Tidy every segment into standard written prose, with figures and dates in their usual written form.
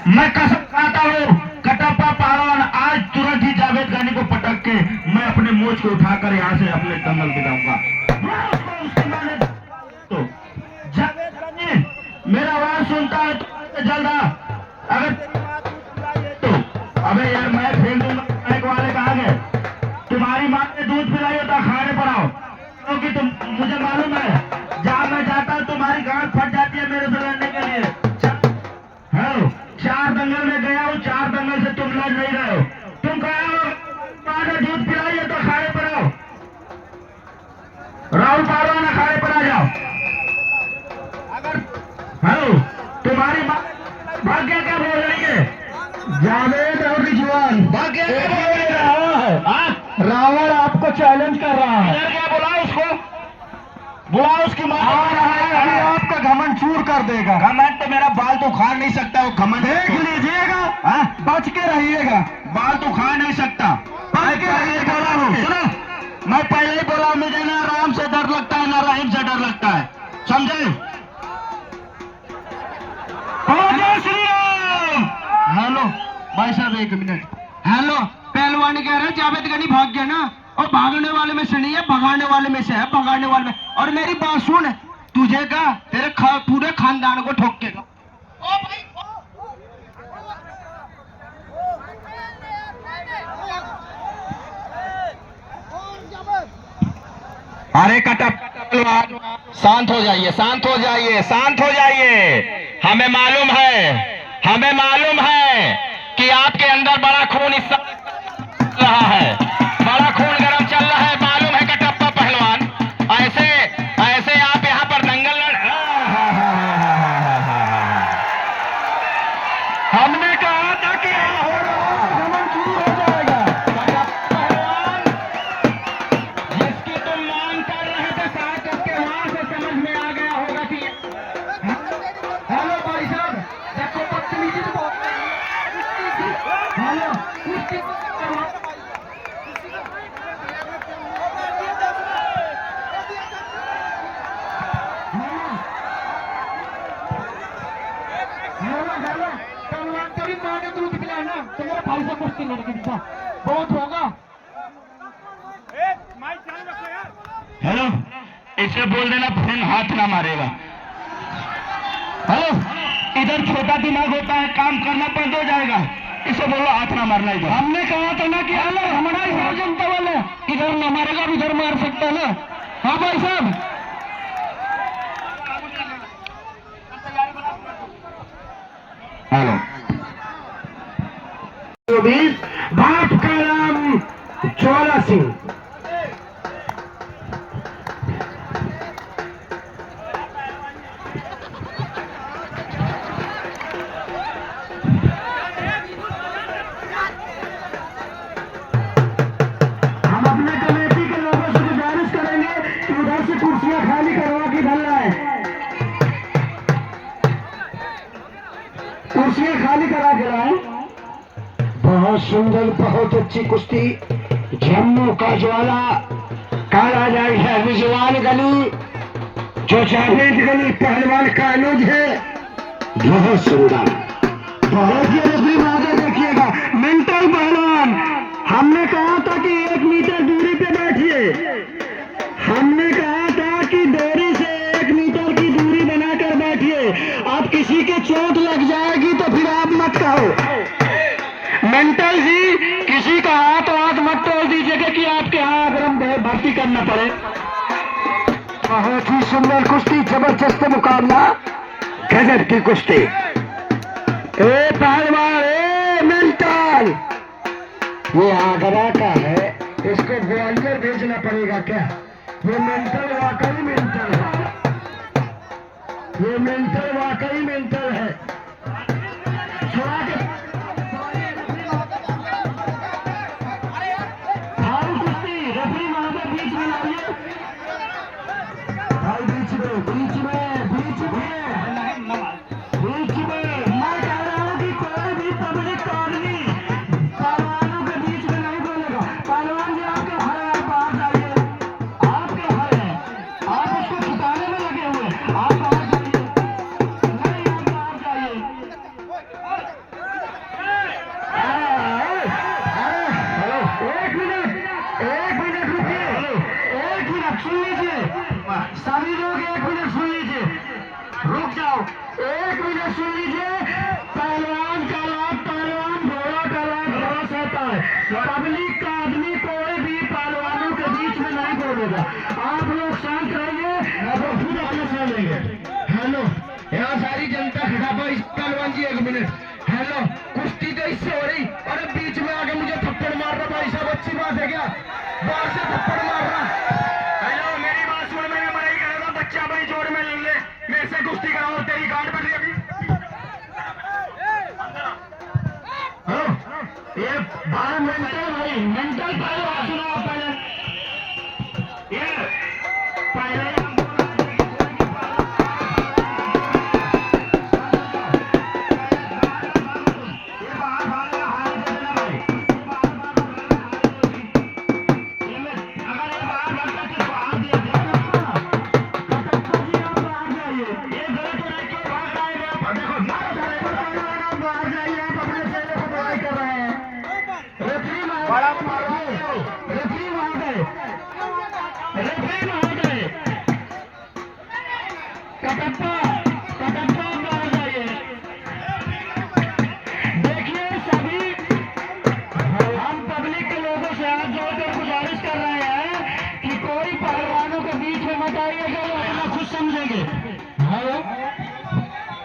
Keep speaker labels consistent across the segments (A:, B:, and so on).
A: मैं कसम खाता हूँ कटप्पा पहलवान आज तुरंत ही जावेद खानी को पटक के मैं अपने मोच को उठाकर यहाँ से अपने दंगल पे जाऊंगा। तो जावेद खानी मेरा आवाज सुनता है तो जल्द आ। अगर तो अबे यार मैं फेंक दूंगा बाइक वाले कहा गए। तुम्हारी माँ ने दूध पिलाई होता खाने पर आओ क्योंकि तुम मुझे मालूम है जहाँ मैं जाता हूँ तुम्हारी गांठ फट जाती है मेरे से लड़ने के लिए। हेलो 4 दंगल में गया हूँ 4 दंगल से तुम लड़ नहीं रहे हो। तुम कहा हो माँ ने दूध पिलाई है तो खाने पर आओ। राहुल पहलवान अखाड़े पर आ जाओ। अगर हेलो तुम्हारी माँ भाग्य क्या बोल रही है जावेद और रिजवान भाग्य क्या बोल रहा है। रावण आपको चैलेंज कर रहा है। क्या बोला उसको बुला उसकी माँ आ रहा है अभी आपका घमंड चूर कर देगा। घमंड तो मेरा बाल तो खा नहीं सकता वो घमंड देख लीजिएगा। बच के रहिएगा बाल तो खा नहीं सकता। बच के रहिएगा। सुनो मैं पहले ही बोला मुझे ना राम से डर लगता है ना रहीम से डर लगता है समझे। श्री राम।
B: हेलो भाई साहब 1 मिनट। हेलो पहलवान कह रहे जावेद गनी भाग गया ना और भागने वाले में से नहीं है भगाने वाले में से है भगाने वाले में। और मेरी बात सुन तुझे का तेरे पूरे खानदान को ठोकेगा।
A: अरे कटप शांत हो जाइए शांत हो जाइए शांत हो जाइए। हमें मालूम है कि आपके अंदर बड़ा खून इस रहा है बड़ा खून गर्म चल रहा है मालूम है कटप्पा पहलवान। ऐसे ऐसे आप यहाँ पर दंगल लड़ हमने कहा था कि शुरू हो जाएगा। पहलवान जिसकी तुम मांग कर रहे थे शायद उसके वहां से समझ में आ गया होगा कि
B: हेलो भाई साहब देखो बदतमीजी से बहुत हेलो कुश्ती पहलवान तेरी माँ ने दूध पिलाया ना तो मेरे भाई से कुश्ती लड़के दिखा बहुत होगा।
A: हेलो इसे बोल देना फिर हाथ ना मारेगा। हेलो इधर छोटा दिमाग होता है काम करना बंद हो जाएगा। इसे बोलो हाथ ना मारना इधर।
B: हमने कहा था ना कि हेलो हमारा ही जनता वाले इधर न मारेगा इधर मार सकता है ना। हाँ भाई साहब
A: हेलो भाट का नाम ज्वाला सिंह। हम अपने कमेटी के लोगों से गुजारिश करेंगे कि उधर से कुर्सियां खाली करवा के भर लाए। कुर्सियां खाली करा के लाए। बहुत सुंदर बहुत अच्छी कुश्ती जम्मू का ज्वाला काला जाट है रिजवान गली जो जावेद गली पहलवान का अनुज है। बहुत सुंदर बहुत ही रेफरी आगे देखिएगा मेंटल पहलवान। हमने कहा था कि 1 मीटर दूरी पे बैठिए। हमने कहा था कि दूरी से 1 मीटर की दूरी बनाकर बैठिए। अब किसी के चोट लग जाएगी तो फिर आप मत कहो। मेंटल जी किसी का हाथ मत तोड़ दीजिएगा कि आपके यहाँ अगर हम भर्ती करना पड़े। बहुत ही सुंदर कुश्ती जबरदस्त मुकाबला गजब की कुश्ती। ए पहलवान ए मेंटल ये आगरा का है इसको ग्वालियर भेजना पड़ेगा क्या। ये मेंटल वाकई मेंटल है। ये मेंटल वाकई मेंटल है। छुड़ा के सुन लीजिए, सभी लोग 1 मिनट सुन लीजिए, रुक जाओ, 1 मिनट सुन लीजिए। पहलवान का लाभ पहलवान, घोड़ा का लाभ घोड़ा सहता है। पब्लिक का आदमी कोई भी पहलवानों के बीच में नहीं बोलेगा। आप लोग शांत रहिए, तो खुद अपने सुन लेंगे। हेलो, यहाँ सारी जनता खड़ा हुआ, इस पहलवान जी 1 मिनट। हेलो, कुश्ती तो इससे हो रही, अरे बीच में आके मुझे थप्पड़ मार रहा भाई साहब, अच्छी बात है क्या? बाहर से थप्पड़ मार रहा। हेलो, मेरी बात सुन, मैंने मना ही करा था, बच्चा भाई जोर में ले ले, मेरे से कुश्ती कराओ, तेरी गांड पड़ रही अभी। हेलो, ये 12 मेंटल भाई, मेंटल पहलवान सुनो आप पहले, ये पहले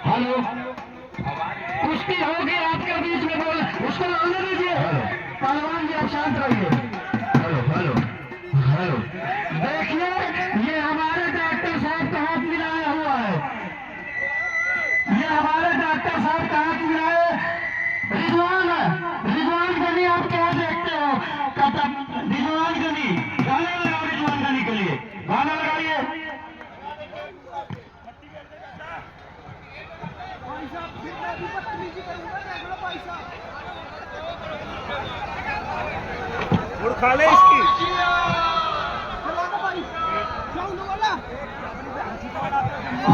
A: हेलो, कुश्ती होगी आपके बीच में, बोल उसको बोलने दीजिए। पहलवान जी आप शांत रहिए। हेलो हेलो हेलो, देखिए ये हमारे डॉक्टर साहब का हाथ मिलाया हुआ है, ये हमारे डॉक्टर साहब का हाथ मिलाए। रिजवान है, रिजवान गनी आप क्या देखते हो? रिजवान गनी, गाना लगाओ रिजवान गनी के लिए, गाना लगाइए।
C: और खा ले इसकी।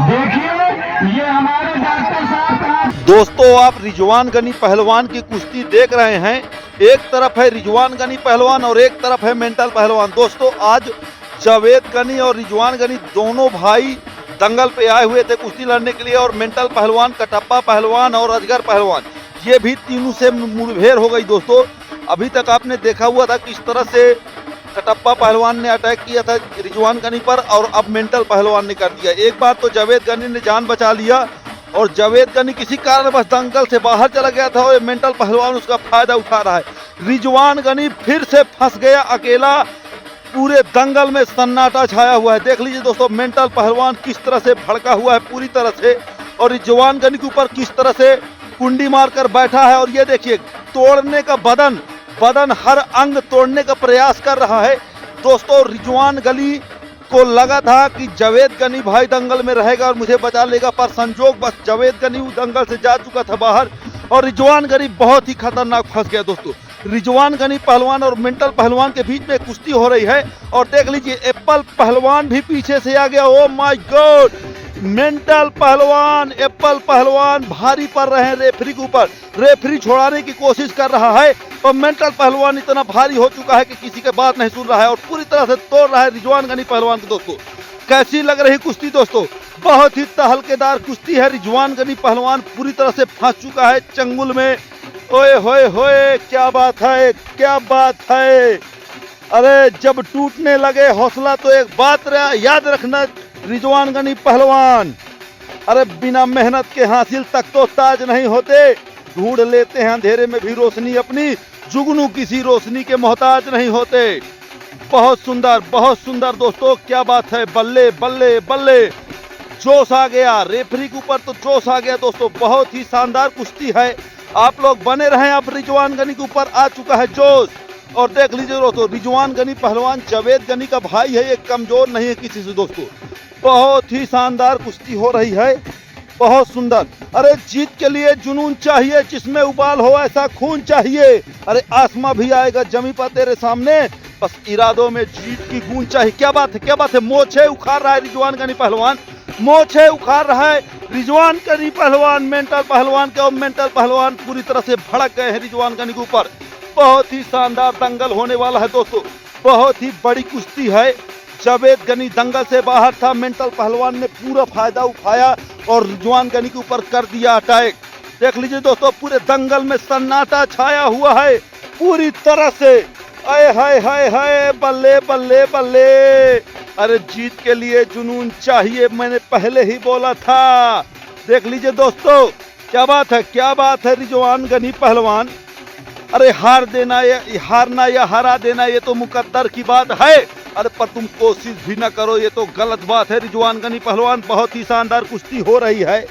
A: देखिए ये हमारे डॉक्टर साहब का।
D: दोस्तों, आप रिजवान गनी पहलवान की कुश्ती देख रहे हैं। एक तरफ है रिजवान गनी पहलवान और एक तरफ है मेंटल पहलवान। दोस्तों, आज जावेद गनी और रिजवान गनी दोनों भाई दंगल पे आए हुए थे कुश्ती लड़ने के लिए, और मेंटल पहलवान, कटप्पा पहलवान और अजगर पहलवान, ये भी तीनों से मुठभेड़ हो गई। दोस्तों, अभी तक आपने देखा हुआ था किस तरह से कटप्पा पहलवान ने अटैक किया था रिजवान गनी पर, और अब मेंटल पहलवान ने कर दिया। एक बार तो जावेद गनी ने जान बचा लिया, और जावेद गनी किसी कारणवश दंगल से बाहर चला गया था, और मेंटल पहलवान उसका फायदा उठा रहा है। रिजवान गनी फिर से फंस गया अकेला, पूरे दंगल में सन्नाटा छाया हुआ है। देख लीजिए दोस्तों, मेंटल पहलवान किस तरह से भड़का हुआ है पूरी तरह से, और रिजवान गनी के ऊपर किस तरह से कुंडी मारकर बैठा है। और ये देखिए, तोड़ने का बदन हर अंग तोड़ने का प्रयास कर रहा है। दोस्तों, रिजवान गनी को लगा था कि जावेद गनी भाई दंगल में रहेगा और मुझे बचा लेगा, पर संजोग बस जावेद गनी दंगल से जा चुका था बाहर, और रिजवान गनी बहुत ही खतरनाक फंस गया। दोस्तों, रिजवान गनी पहलवान और मेंटल पहलवान के बीच में कुश्ती हो रही है, और देख लीजिए एप्पल पहलवान भी पीछे से आ गया। ओ माय गॉड, मेंटल पहलवान, एप्पल पहलवान भारी पड़ रहे हैं रेफरी के ऊपर। रेफरी छोड़ाने की कोशिश कर रहा है, और मेंटल पहलवान इतना भारी हो चुका है कि किसी के बात नहीं सुन रहा है, और पूरी तरह से तोड़ रहा है रिजवान गनी पहलवान को। दोस्तों, कैसी लग रही कुश्ती? दोस्तों, बहुत ही तहलकेदार कुश्ती है। रिजवान गनी पहलवान पूरी तरह से फंस चुका है चंगुल में। ओए होए होए, क्या बात है, क्या बात है। अरे जब टूटने लगे हौसला तो एक बात याद रखना रिजवान गनी पहलवान, अरे बिना मेहनत के हासिल तक तो ताज नहीं होते। ढूंढ लेते हैं अंधेरे में भी रोशनी अपनी, जुगनू किसी रोशनी के मोहताज नहीं होते। बहुत सुंदर दोस्तों, क्या बात है। बल्ले बल्ले बल्ले, जोश आ गया रेफरी के ऊपर, तो जोश आ गया दोस्तों। बहुत ही शानदार कुश्ती है, आप लोग बने रहें। अब रिजवान गनी के ऊपर आ चुका है जोश, और देख लीजिए दोस्तों, रिजवान गनी पहलवान जावेद गनी का भाई है, ये कमजोर नहीं है किसी से। दोस्तों, बहुत ही शानदार कुश्ती हो रही है, बहुत सुंदर। अरे जीत के लिए जुनून चाहिए, जिसमें उबाल हो ऐसा खून चाहिए। अरे आसमां भी आएगा जमी पर तेरे सामने, बस इरादों में जीत की गूंज चाहिए। क्या बात है, क्या बात है। मोछे उखाड़ रहा है रिजवान गनी पहलवान, मोछे उखाड़ रहा है रिजवान गनी पहलवान मेंटल पहलवान के, और मेंटल पहलवान पूरी तरह से भड़क गए हैं रिजवान गनी के ऊपर। बहुत ही शानदार दंगल होने वाला है दोस्तों, बहुत ही बड़ी कुश्ती है, जावेद गनी दंगल से बाहर था। मेंटल पहलवान ने पूरा फायदा उठाया और रिजवान गनी के ऊपर कर दिया अटैक। देख लीजिए दोस्तों, पूरे दंगल में सन्नाटा छाया हुआ है पूरी तरह से। आए हाय हाय हाय, बल्ले बल्ले बल्ले। अरे जीत के लिए जुनून चाहिए, मैंने पहले ही बोला था। देख लीजिए दोस्तों, क्या बात है, क्या बात है रिजवान गनी पहलवान। अरे हारना या हरा देना ये तो मुकद्दर की बात है। अरे पर तुम कोशिश भी ना करो, ये तो गलत बात है। रिजवान गनी पहलवान, बहुत ही शानदार कुश्ती हो रही है,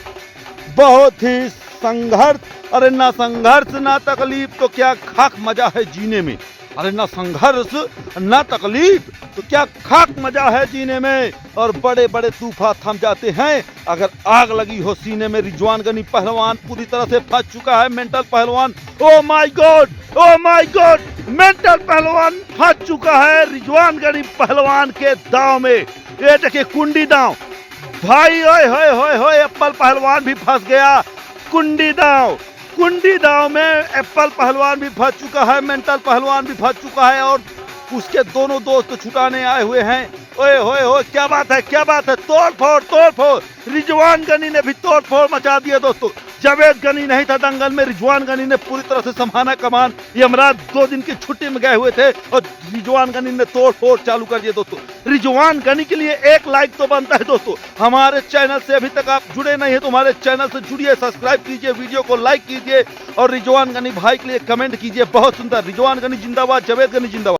D: बहुत ही संघर्ष। अरे ना संघर्ष ना तकलीफ तो क्या खाक मजा है जीने में। अरे ना संघर्ष ना तकलीफ तो क्या खाक मजा है जीने में। और बड़े बड़े तूफान थम जाते हैं अगर आग लगी हो सीने में। रिजवान गनी पहलवान पूरी तरह से फंस चुका है। मेंटल पहलवान, oh my God, oh my God, mental पहलवान फंस चुका है रिजवान गनी पहलवान के दांव में। ये देखिए कुंडी दांव भाई, ओए होए होए होए, एप्पल पहलवान भी फंस गया कुंडी दांव में। एप्पल पहलवान भी फंस चुका है, मेंटल पहलवान भी फंस चुका है और उसके दोनों दोस्त छुटाने आए हुए हैं। ओए होए होए, क्या बात है, क्या बात है, तोड़ फोड़। रिजवान गनी ने भी तोड़ फोड़ मचा दिया दोस्तों। जावेद गनी नहीं था दंगल में, रिजवान गनी ने पूरी तरह से संभाला कमान। यमराज 2 दिन की छुट्टी में गए हुए थे और रिजवान गनी ने तोड़ फोड़ चालू कर दिया दोस्तों। रिजवान गनी के लिए 1 लाइक तो बनता है दोस्तों। हमारे चैनल से अभी तक आप जुड़े नहीं है तो हमारे चैनल से जुड़िए, सब्सक्राइब कीजिए, वीडियो को लाइक कीजिए और रिजवान गनी भाई के लिए कमेंट कीजिए। बहुत सुंदर, रिजवान गनी जिंदाबाद, जावेद गनी जिंदाबाद।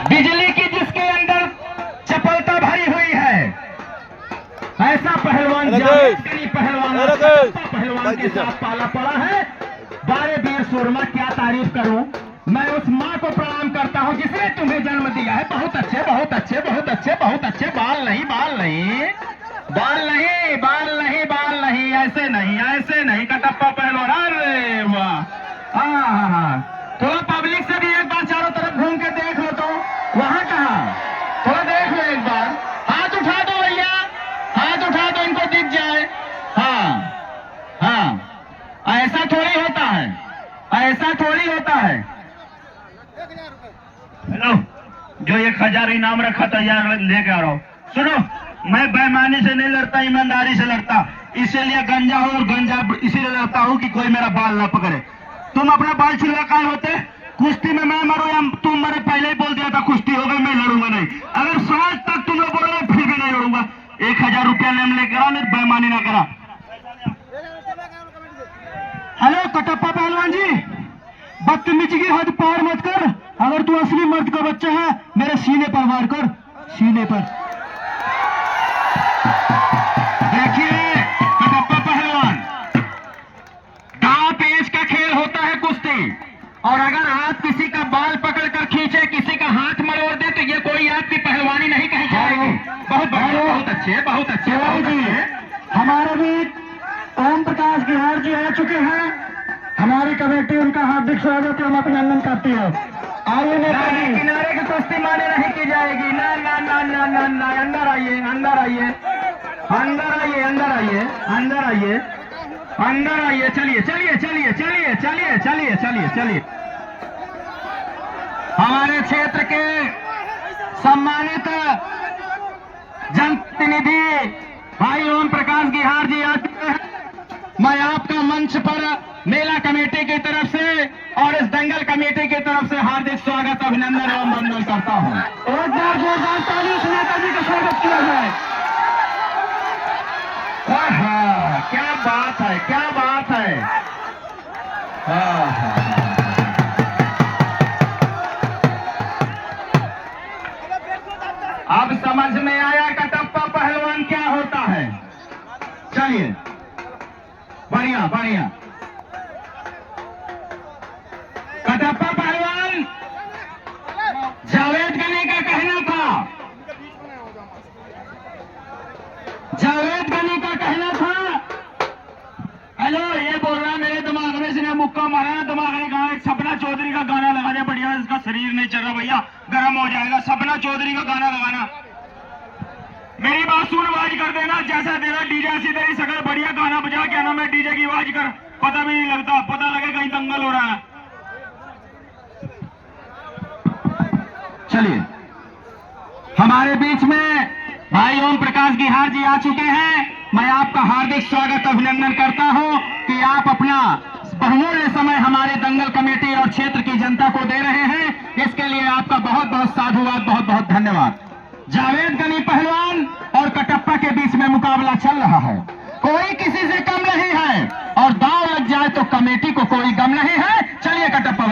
A: बिजली की जिसके अंदर चपलता भरी हुई है, ऐसा पहलवान जावेद गनी पहलवान के साथ पाला पड़ा है। बारे वीर सुरमा, क्या तारीफ करूं। मैं उस माँ को प्रणाम करता हूं जिसने तुम्हें जन्म दिया है। बहुत अच्छे, बहुत अच्छे, बहुत अच्छे, बहुत अच्छे। बाल नहीं, बाल नहीं, बाल नहीं, बाल नहीं, बाल नहीं, ऐसे नहीं, ऐसे नहीं। कटप्पा पहलवान, अरे वाह, हाँ। थोड़ा पब्लिक से भी एक बार चारों तरफ घूम के देख लो तो वहां कहा, थोड़ा देख लो एक बार। हाथ उठा दो भैया, हाथ उठा दो, इनको दिख जाए। हाँ, ऐसा थोड़ी होता है, ऐसा थोड़ी होता है। हेलो, जो 1000 इनाम रखा था यार, लेके आ रहा हूँ। सुनो, मैं बेईमानी से नहीं लड़ता, ईमानदारी से लड़ता। इसीलिए गंजा हो और गंजा इसीलिए लड़ता हूँ कि कोई मेरा बाल ना पकड़े। तुम अपना बाल छिलवा काहे होते? कुश्ती में मैं मरूं या तुम मरे, पहले ही बोल दिया था कुश्ती होगा, मैं लड़ूंगा नहीं। अगर सांस तक तुम लोग बोलोगे फिर भी नहीं लड़ूंगा। 1000 रुपया लेम लेकर आ, नहीं बेईमानी ना करा। हेलो कटप्पा पहलवान जी, बदतमीजी की हद पार मत कर। अगर तू असली मर्द का बच्चा है, मेरे सीने पर वार कर, सीने पर। देखिए कटप्पा पहलवान, दांव पेच का खेल होता है कुश्ती। और अगर आप किसी का बाल पकड़कर खींचे, किसी का हाथ मरोड़ दे, तो ये कोई आपकी पहलवानी नहीं कही जाएगी। बहुत बढ़िया, बहुत अच्छे, बहुत अच्छे, बहुत अच्छे। हमारे भी ओम प्रकाश बिहार जी आ चुके हैं। हमारी कमेटी उनका हार्दिक स्वागत एवं अभिनंदन करती है। आइए किनारे की कुश्ती माने नहीं की जाएगी। ना ना ना ना ना ना, अंदर आइए, अंदर आइए, अंदर आइए, अंदर आइए, अंदर आइए, अंदर आइए। चलिए चलिए चलिए चलिए चलिए चलिए चलिए चलिए। हमारे क्षेत्र के सम्मानित जनप्रतिनिधि भाई ओम प्रकाश बिहार जी आ चुके हैं। मैं आपका मंच पर मेला कमेटी की तरफ से और इस दंगल कमेटी की तरफ से हार्दिक स्वागत, अभिनंदन एवं वंदन करता हूं। एक बार जोरदार ताली से नेताजी का स्वागत किया जाए। क्या बात है, क्या बात है। अब समझ में आया कटप्पा पहलवान क्या होता है। चलिए, बढ़िया बढ़िया। कटप्पा पहलवान, जावेद गनी का कहना था, जावेद गनी का कहना था। हेलो, ये बोल रहा है मेरे दिमाग में इसने मुक्का मारा है। दिमाग ने कहा एक सपना चौधरी का गाना लगा दे, बढ़िया, इसका शरीर नहीं चल रहा भैया, गर्म हो जाएगा। सपना चौधरी का गाना लगाना। मेरी बात सुन, आवाज कर देना जैसा तेरा डीजे ऐसी तेरी शकल, बढ़िया गाना बजा। क्या नाम है डीजे की आवाज कर, पता भी नहीं लगता, पता लगे कहीं दंगल हो रहा है। चलिए
B: हमारे बीच में भाई ओम प्रकाश गिहार जी आ चुके हैं। मैं आपका हार्दिक स्वागत अभिनंदन करता हूं कि आप अपना बहुमूल्य समय हमारे दंगल कमेटी और क्षेत्र की जनता को दे रहे हैं। इसके लिए आपका बहुत बहुत साधुवाद, बहुत बहुत धन्यवाद। जावेद गनी पहलवान और कटप्पा के बीच में मुकाबला चल रहा है। कोई किसी से कम नहीं है और दांव लग जाए तो कमेटी को कोई गम नहीं है। चलिए कटप्पा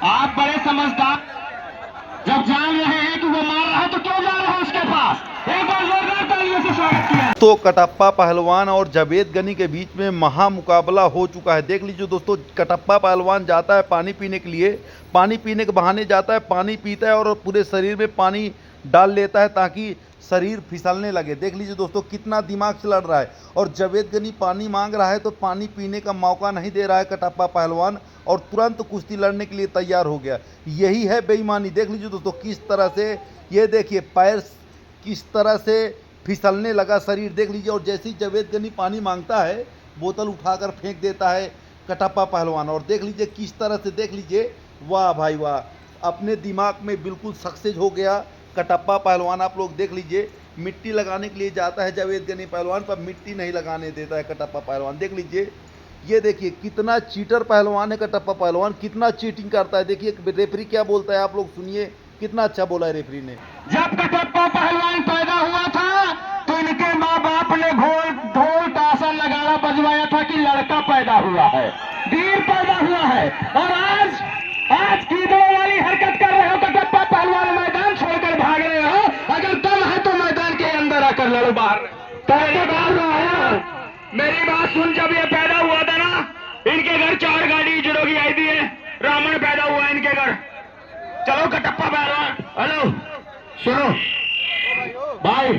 B: आप बड़े समझदार, जब जान रहे हैं कि वो मार रहा है तो क्यों जा रहे हैं उसके पास। एक बार जोरदार तालियों से स्वागत किया।
D: तो कटप्पा पहलवान और जावेद गनी के बीच में महा मुकाबला हो चुका है। देख लीजिए दोस्तों, कटप्पा पहलवान जाता है पानी पीने के लिए, पानी पीने के बहाने जाता है, पानी पीता है और पूरे शरीर में पानी डाल लेता है ताकि शरीर फिसलने लगे। देख लीजिए दोस्तों कितना दिमाग से लड़ रहा है। और जावेद गनी पानी मांग रहा है तो पानी पीने का मौका नहीं दे रहा है कटप्पा पहलवान, और तुरंत कुश्ती लड़ने के लिए तैयार हो गया। यही है बेईमानी। देख लीजिए दोस्तों किस तरह से, ये देखिए पैर किस तरह से फिसलने लगा शरीर। देख लीजिए, और जैसे ही जावेद गनी पानी मांगता है बोतल उठाकर फेंक देता है कटप्पा पहलवान। और देख लीजिए किस तरह से, देख लीजिए, वाह भाई वाह, अपने दिमाग में बिल्कुल सक्सेस हो गया कटप्पा पहलवान। आप लोग देख लीजिए, मिट्टी लगाने के लिए जाता है जावेद गनी पहलवान, पर मिट्टी नहीं लगाने देता है कटप्पा पहलवान। देख लीजिए, ये देखिए कितना चीटर पहलवान है कटप्पा पहलवान, कितना चीटिंग करता है। देखिए रेफरी क्या बोलता है, आप लोग सुनिए, कितना अच्छा बोला है रेफरी ने।
B: जब कटप्पा पहलवान पैदा हुआ था तो इनके माँ बाप ने ढोल ताशा नगाड़ा बजवाया था कि लड़का पैदा हुआ है, वीर पैदा हुआ है। और आज कीड़ों वाली हरकत कर रहे हो कटप्पा पहलवान, मैदान छोड़कर भाग रहे हो। अगर दम है तो मैदान के अंदर आकर लड़ो बाहर। मेरी बात सुन, जब ये पैदा हुआ था ना, इनके घर 4 गाड़ी जुड़ो की आई थी, रावण पैदा हुआ इनके घर। चलो कटप्पा पहलवान, हेलो सुनो भाई,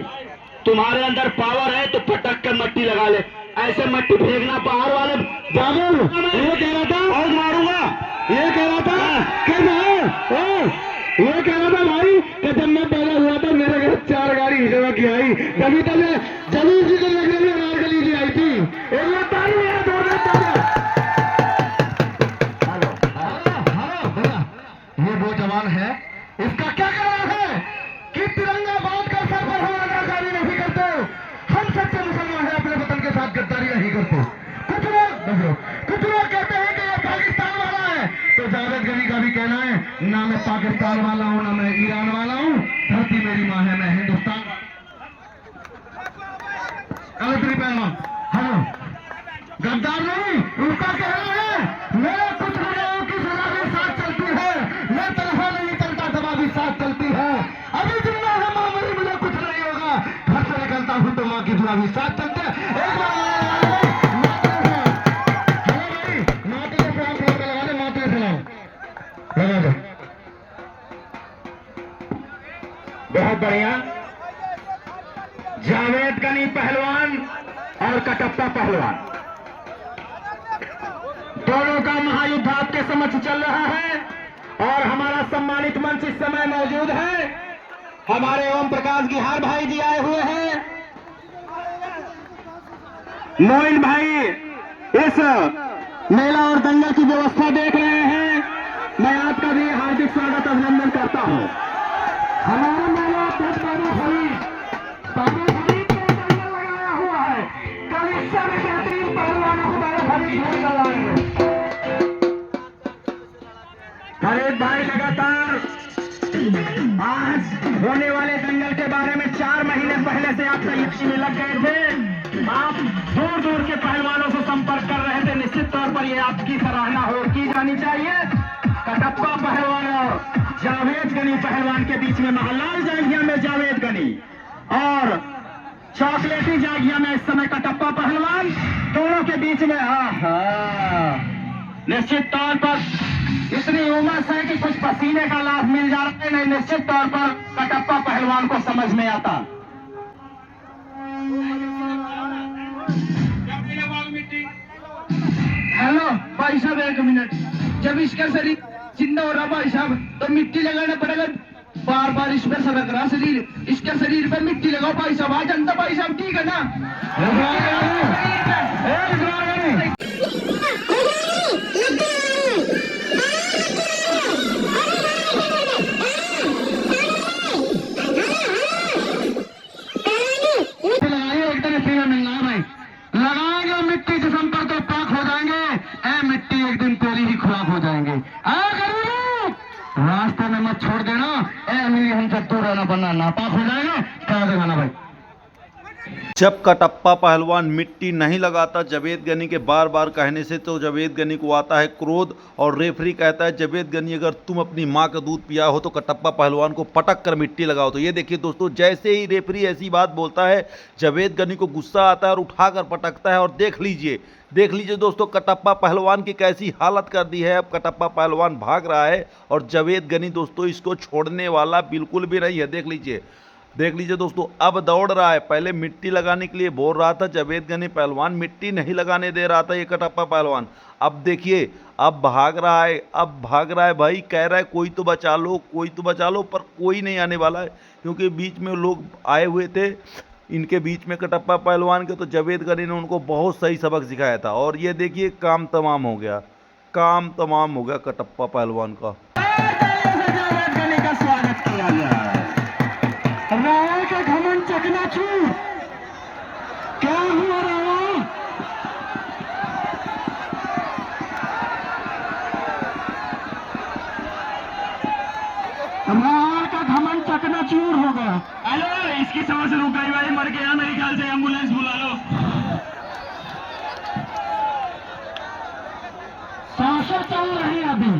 B: तुम्हारे अंदर पावर है तो पटक के मट्टी लगा ले, ऐसे मट्टी फेंकना पहाड़ वाले। ये कह रहा था और मारूंगा, ये कह रहा था कि ये कह रहा था भाई कि जब मैं पैदा हुआ था मेरे घर 4 गाड़ी हिजड़ा की आई, तभी तो मैं जमीन जी को लगने में नारगली जी आई थी। ये वो जवान है, इसका क्या कारण है कि तिरंगा बांध कर सर पर हम अदाकारी नहीं करते। हम सच्चे मुसलमान हैं, अपने वतन के साथ गद्दारी नहीं करते। कुछ लोग कहते हैं कि ये पाकिस्तान वाला है, तो जावेद गनी का भी कहना है, ना मैं पाकिस्तान वाला हूँ ना मैं ईरान वाला हूँ, धरती मेरी माँ है, मैं हिंदुस्तान। पहलवान हेलो, गद्दार नहीं, उसका कहना है मेरे कुछ गुनाहों की सजा भी साथ चलती है, मैं तनहा नहीं चलता दवा भी साथ चलती है। अभी जिंदा है माँ मेरी, मुझे कुछ नहीं होगा, घर से निकलता हूँ तो माँ की दुआ भी साथ चलते हैं। एक बार बहुत बढ़िया, जावेद गनी पहलवान और कटप्पा पहलवान दोनों का महायुद्ध आपके समक्ष चल रहा है। और हमारा सम्मानित मंच इस समय मौजूद है, हमारे ओम प्रकाश गिहार भाई जी आए हुए हैं। मोइन भाई इस मेला और दंगल की व्यवस्था देख रहे हैं, मैं आपका भी हार्दिक स्वागत अभिनंदन करता हूं। हमारा मेला लगाया हुआ है, कल इस समय
A: होने वाले दंगल के बारे में 4 महीने पहले से आप तैयारी में लग गए थे। आप दूर दूर के पहलवानों से संपर्क कर रहे थे। निश्चित तौर पर यह आपकी सराहना हो की जानी चाहिए। कटप्पा पहलवान और जावेद गनी पहलवान के बीच में महालाल जांघिया में जावेद गनी और चॉकलेटी जांघिया में इस समय कटप्पा पहलवान, दोनों के बीच में निश्चित तौर पर इतनी उमस है कि कुछ पसीने का लाभ मिल जा रहा है। नहीं, निश्चित तौर पर कटप्पा पहलवान को समझ में आता।
B: हेलो भाई साहब, 1 मिनट। जब इसका शरीर जिंदा हो रहा भाई साहब, तो मिट्टी लगाना पड़ेगा। बार बार इस पर सरक रहा शरीर, इसके शरीर पर मिट्टी लगाओ भाई साहब। आ जनता भाई साहब, ठीक है ना?
A: लगाएंगे मिट्टी से संपर्क तो पाक हो जाएंगे। ए मिट्टी एक दिन तेरी ही खुराक हो जाएंगे। रास्ते में मत छोड़ देना। ए अमीरी हमसे दूर रहना, वरना नापाक हो जाएगा। क्या दिखाना भाई?
D: जब कटप्पा पहलवान मिट्टी नहीं लगाता जावेद गनी के बार बार कहने से, तो जावेद गनी को आता है क्रोध और रेफरी कहता है, जावेद गनी अगर तुम अपनी माँ का दूध पिया हो तो कटप्पा पहलवान को पटक कर मिट्टी लगाओ। तो ये देखिए दोस्तों, जैसे ही रेफरी ऐसी बात बोलता है, जावेद गनी को गुस्सा आता है और उठाकर पटकता है। और देख लीजिए दोस्तों, कटप्पा पहलवान की कैसी हालत कर दी है। अब कटप्पा पहलवान भाग रहा है और जावेद गनी दोस्तों इसको छोड़ने वाला बिल्कुल भी नहीं है। देख लीजिए दोस्तों, अब दौड़ रहा है। पहले मिट्टी लगाने के लिए बोल रहा था जावेद गनी पहलवान, मिट्टी नहीं लगाने दे रहा था ये कटप्पा पहलवान। अब देखिए, अब भाग रहा है भाई। कह रहा है कोई तो बचा लो, पर कोई नहीं आने वाला है, क्योंकि बीच में लोग आए हुए थे इनके बीच में कटप्पा पहलवान के। तो जावेद गनी ने उनको बहुत सही सबक सिखाया था। और ये देखिए, काम तमाम हो गया कटप्पा पहलवान का।
A: जावेद गनी का स्वागत किया गया। रावण का घमंड चकनाचूर। क्या हुआ रावण? रावण का घमंड चकनाचूर हो गया। हेलो, इसकी समझ से रुक गई भाई, मर गया मेरे ख्याल से। एम्बुलेंस बुला लो। सांसें चल रही है अभी।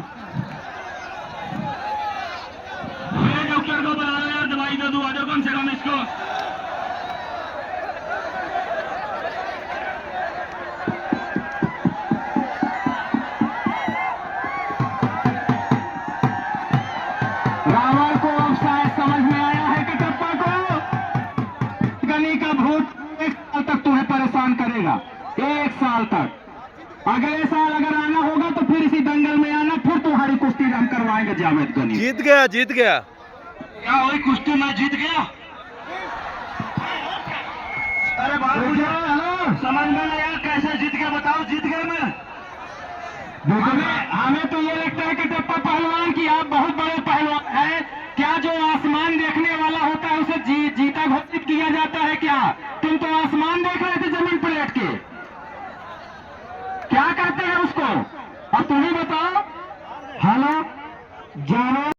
A: डॉक्टर को बुला लो यार, दवाई दे दो, आ जाओ कम से कम इसको। रावण को अब शायद समझ में आया है कटप्पा को, गनी का भूत 1 साल तक तुम्हें परेशान करेगा। 1 साल तक। अगले साल अगर आना होगा तो फिर इसी दंगल में आना, फिर तुम्हारी कुश्ती हम करवाएंगे जावेद गनी।
D: जीत गया
A: क्या वही कुश्ती में जीत गया? अरे बात मुझे समझ में नहीं आया, कैसे जीत गया बताओ? जीत गया मैं। हमें तो ये लगता है कि कटप्पा पहलवान की आप बहुत बड़े